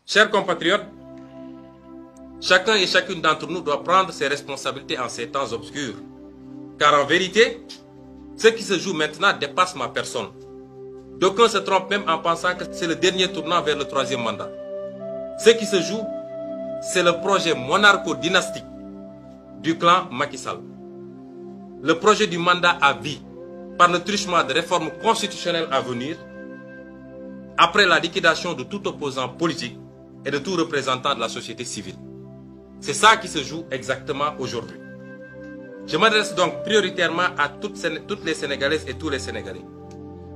Chers compatriotes, chacun et chacune d'entre nous doit prendre ses responsabilités en ces temps obscurs. Car en vérité, ce qui se joue maintenant dépasse ma personne. D'aucuns se trompent même en pensant que c'est le dernier tournant vers le troisième mandat. Ce qui se joue, c'est le projet monarcho-dynastique du clan Macky Sall. Le projet du mandat à vie par le truchement de réformes constitutionnelles à venir, après la liquidation de tout opposant politique et de tout représentant de la société civile. C'est ça qui se joue exactement aujourd'hui. Je m'adresse donc prioritairement à toutes les Sénégalaises et tous les Sénégalais.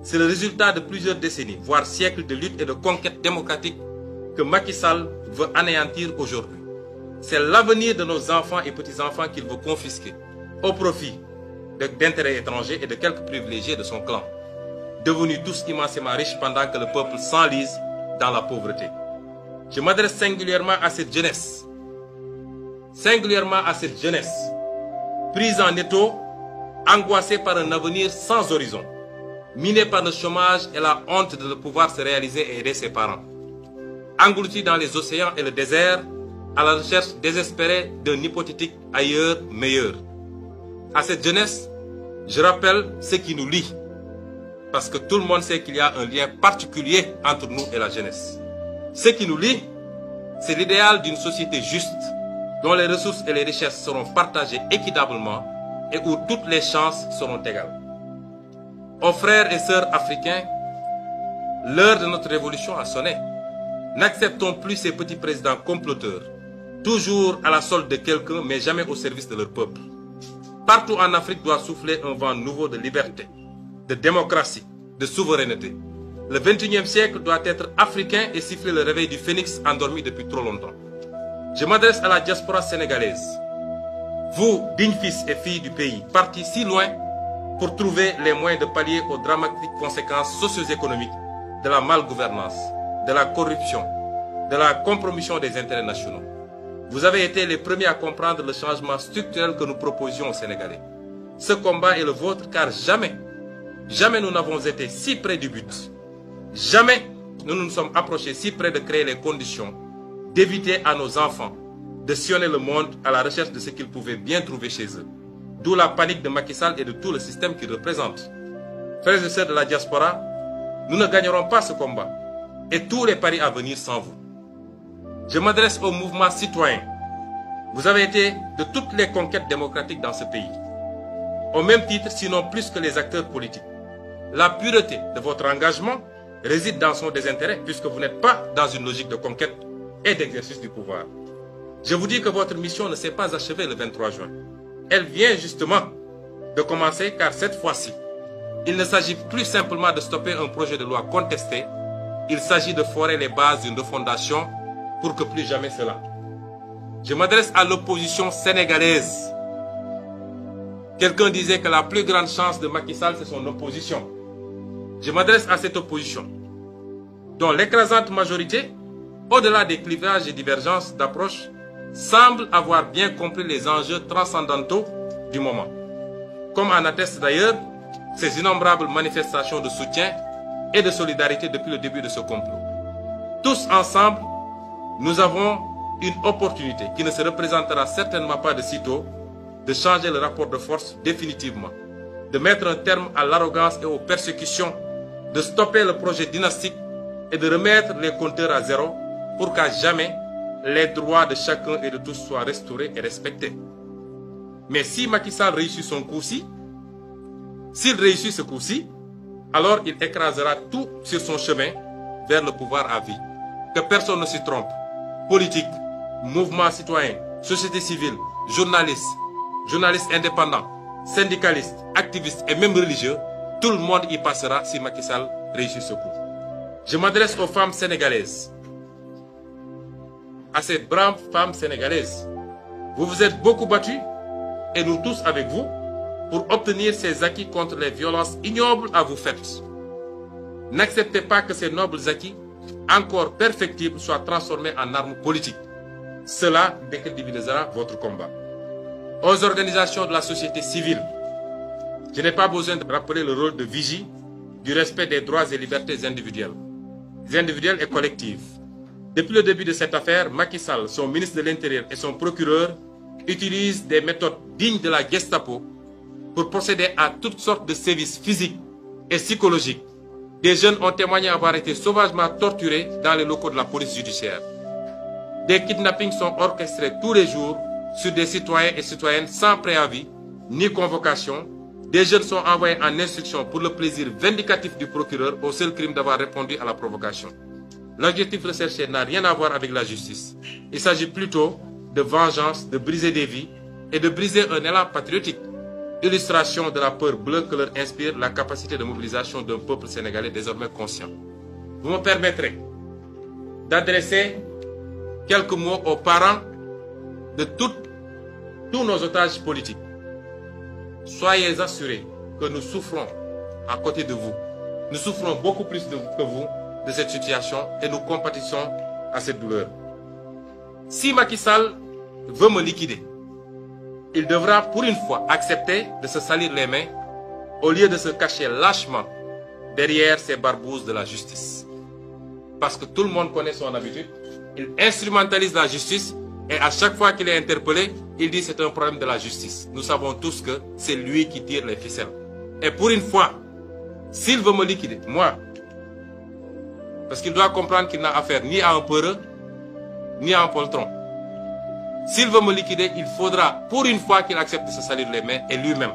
C'est le résultat de plusieurs décennies, voire siècles de lutte et de conquête démocratique que Macky Sall veut anéantir aujourd'hui. C'est l'avenir de nos enfants et petits-enfants qu'il veut confisquer au profit d'intérêts étrangers et de quelques privilégiés de son clan, devenus tous immensément riches pendant que le peuple s'enlise dans la pauvreté. Je m'adresse singulièrement à cette jeunesse, prise en étau, angoissée par un avenir sans horizon, minée par le chômage et la honte de ne pouvoir se réaliser et aider ses parents, engloutie dans les océans et le désert, à la recherche désespérée d'un hypothétique ailleurs meilleur. À cette jeunesse, je rappelle ce qui nous lie, parce que tout le monde sait qu'il y a un lien particulier entre nous et la jeunesse. Ce qui nous lie, c'est l'idéal d'une société juste, dont les ressources et les richesses seront partagées équitablement et où toutes les chances seront égales. Aux frères et sœurs africains, l'heure de notre révolution a sonné. N'acceptons plus ces petits présidents comploteurs, toujours à la solde de quelqu'un, mais jamais au service de leur peuple. Partout en Afrique doit souffler un vent nouveau de liberté, de démocratie, de souveraineté. Le 21e siècle doit être africain et siffler le réveil du phénix endormi depuis trop longtemps. Je m'adresse à la diaspora sénégalaise. Vous, dignes fils et filles du pays, partis si loin pour trouver les moyens de pallier aux dramatiques conséquences socio-économiques de la malgouvernance, de la corruption, de la compromission des intérêts nationaux. Vous avez été les premiers à comprendre le changement structurel que nous proposions aux Sénégalais. Ce combat est le vôtre car jamais nous n'avons été si près du but. Jamais nous nous sommes approchés si près de créer les conditions d'éviter à nos enfants de sillonner le monde à la recherche de ce qu'ils pouvaient bien trouver chez eux. D'où la panique de Macky Sall et de tout le système qu'il représente. Frères et sœurs de la diaspora, nous ne gagnerons pas ce combat et tous les paris à venir sans vous. Je m'adresse au mouvement citoyen. Vous avez été de toutes les conquêtes démocratiques dans ce pays. Au même titre, sinon plus que les acteurs politiques. La pureté de votre engagement réside dans son désintérêt puisque vous n'êtes pas dans une logique de conquête et d'exercice du pouvoir. Je vous dis que votre mission ne s'est pas achevée le 23 juin. Elle vient justement de commencer car cette fois-ci, il ne s'agit plus simplement de stopper un projet de loi contesté, il s'agit de forer les bases d'une refondation pour que plus jamais cela. Je m'adresse à l'opposition sénégalaise. Quelqu'un disait que la plus grande chance de Macky Sall, c'est son opposition. Je m'adresse à cette opposition, dont l'écrasante majorité, au-delà des clivages et divergences d'approche, semble avoir bien compris les enjeux transcendantaux du moment. Comme en attestent d'ailleurs ces innombrables manifestations de soutien et de solidarité depuis le début de ce complot. Tous ensemble, nous avons une opportunité qui ne se représentera certainement pas de sitôt de changer le rapport de force définitivement, de mettre un terme à l'arrogance et aux persécutions, de stopper le projet dynastique et de remettre les compteurs à zéro pour qu'à jamais les droits de chacun et de tous soient restaurés et respectés. Mais si Macky Sall réussit son coup-ci, s'il réussit ce coup-ci, alors il écrasera tout sur son chemin vers le pouvoir à vie. Que personne ne s'y trompe. Politique, mouvement citoyen, société civile, journalistes indépendants, syndicalistes, activistes et même religieux, tout le monde y passera si Macky Sall réussit ce coup. Je m'adresse aux femmes sénégalaises, à ces braves femmes sénégalaises. Vous vous êtes beaucoup battus, et nous tous avec vous, pour obtenir ces acquis contre les violences ignobles à vous faites. N'acceptez pas que ces nobles acquis, encore perfectibles, soient transformés en armes politiques. Cela décrédibilisera votre combat. Aux organisations de la société civile, je n'ai pas besoin de rappeler le rôle de vigie du respect des droits et libertés individuelles et collectives. Depuis le début de cette affaire, Macky Sall, son ministre de l'Intérieur et son procureur utilisent des méthodes dignes de la Gestapo pour procéder à toutes sortes de sévices physiques et psychologiques. Des jeunes ont témoigné avoir été sauvagement torturés dans les locaux de la police judiciaire. Des kidnappings sont orchestrés tous les jours sur des citoyens et citoyennes sans préavis ni convocation. Des jeunes sont envoyés en instruction pour le plaisir vindicatif du procureur au seul crime d'avoir répondu à la provocation. L'objectif recherché n'a rien à voir avec la justice. Il s'agit plutôt de vengeance, de briser des vies et de briser un élan patriotique. Illustration de la peur bleue que leur inspire la capacité de mobilisation d'un peuple sénégalais désormais conscient. Vous me permettrez d'adresser quelques mots aux parents de tous nos otages politiques. Soyez assurés que nous souffrons à côté de vous. Nous souffrons beaucoup plus que vous de cette situation et nous compatissons à cette douleur. Si Macky Sall veut me liquider, il devra pour une fois accepter de se salir les mains au lieu de se cacher lâchement derrière ces barbouzes de la justice. Parce que tout le monde connaît son habitude, il instrumentalise la justice et à chaque fois qu'il est interpellé, il dit que c'est un problème de la justice. Nous savons tous que c'est lui qui tire les ficelles. Et pour une fois, s'il veut me liquider, moi, parce qu'il doit comprendre qu'il n'a affaire ni à un peureux, ni à un poltron. S'il veut me liquider, il faudra pour une fois qu'il accepte de se salir les mains et lui-même.